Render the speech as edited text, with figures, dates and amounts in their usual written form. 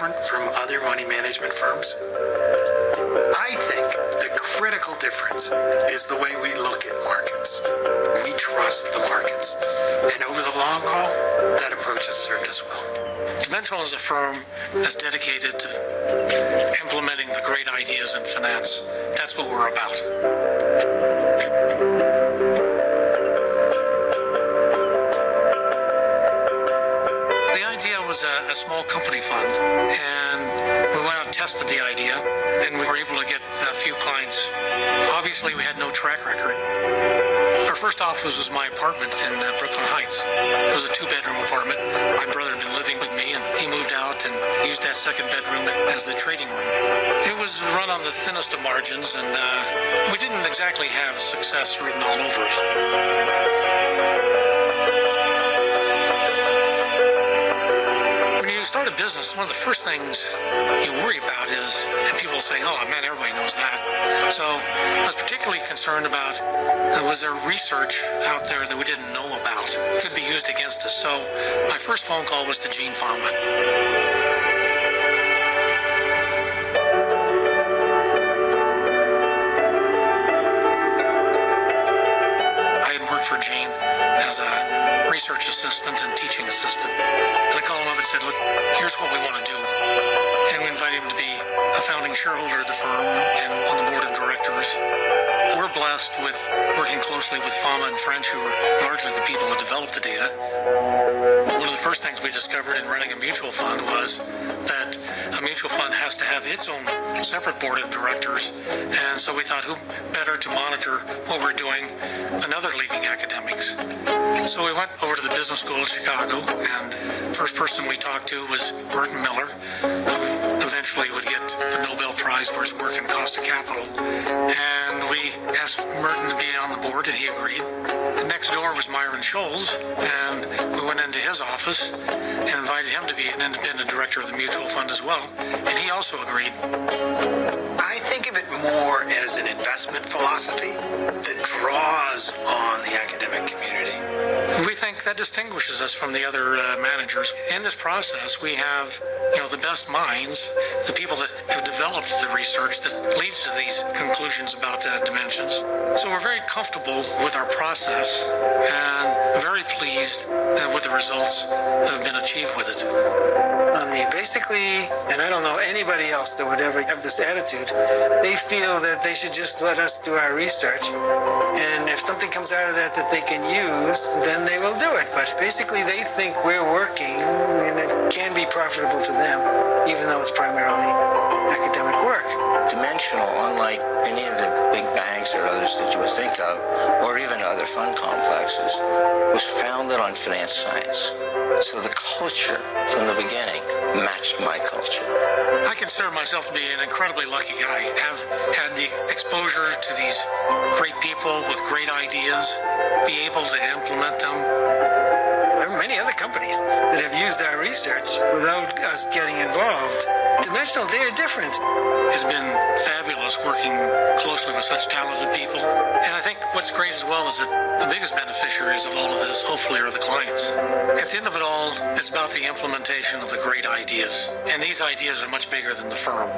different from other money management firms? I think the critical difference is the way we look at markets. We trust the markets. And over the long haul, that approach has served us well. Dimensional is a firm that's dedicated to implementing the great ideas in finance. That's what we're about. The idea was a small company fund, and we went out and tested the idea, and we were able to get a few clients. Obviously, we had no track record. Our first office was my apartment in Brooklyn Heights. It was a 2-bedroom apartment. My brother had been living with me, and he moved out and used that second bedroom as the trading room. It was run on the thinnest of margins, and we didn't exactly have success written all over it. When you start a business, one of the first things you worry about is, and people say, oh man, everybody knows that. So I was particularly concerned about, was there research out there that we didn't know about? It could be used against us. So my first phone call was to Gene Fama. I had worked for Gene as a research assistant and teaching assistant. And I called him up and said, look, here's what we want to do. And we invited him to be a founding shareholder of the firm and on the board of directors. We're blessed with working closely with Fama and French, who are largely the people that developed the data. One of the first things we discovered in running a mutual fund was that a mutual fund has to have its own separate board of directors. And so we thought, who better to monitor what we're doing than other leading academics? So we went over to the business school of Chicago, and the first person we talked to was Merton Miller, who eventually would get the Nobel Prize for his work in cost of capital. And we asked Merton to be on the board, and he agreed. And next door was Myron Scholes, and we went into his office and invited him to be an independent director of the mutual fund as well, and he also agreed. I think of it more as an investment philosophy that draws on the academic community. We think that distinguishes us from the other managers. In this process, we have the best minds, the people that have developed the research that leads to these conclusions about dimensions. So we're very comfortable with our process and very pleased with the results that have been achieved with it. I mean, basically, and I don't know anybody else that would ever have this attitude, they feel that they should just let us do our research, and if something comes out of that they can use, then they will do it. But basically, they think we're working, and it can be profitable to them, even though it's primarily academic work. Dimensional, unlike any of the big banks or others that you would think of, or even other fund complexes, was founded on finance science. So the culture from the beginning matched my culture. I consider myself to be an incredibly lucky guy. Have had the exposure to these great people with great ideas, be able to implement them. There are many other companies that have used our research without us getting involved. Dimensional, they are different. It's been fabulous working closely with such talented people. And I think what's great as well is that the biggest beneficiaries of all of this, hopefully, are the clients. At the end of it all, it's about the implementation of the great ideas. And these ideas are much bigger than the firm.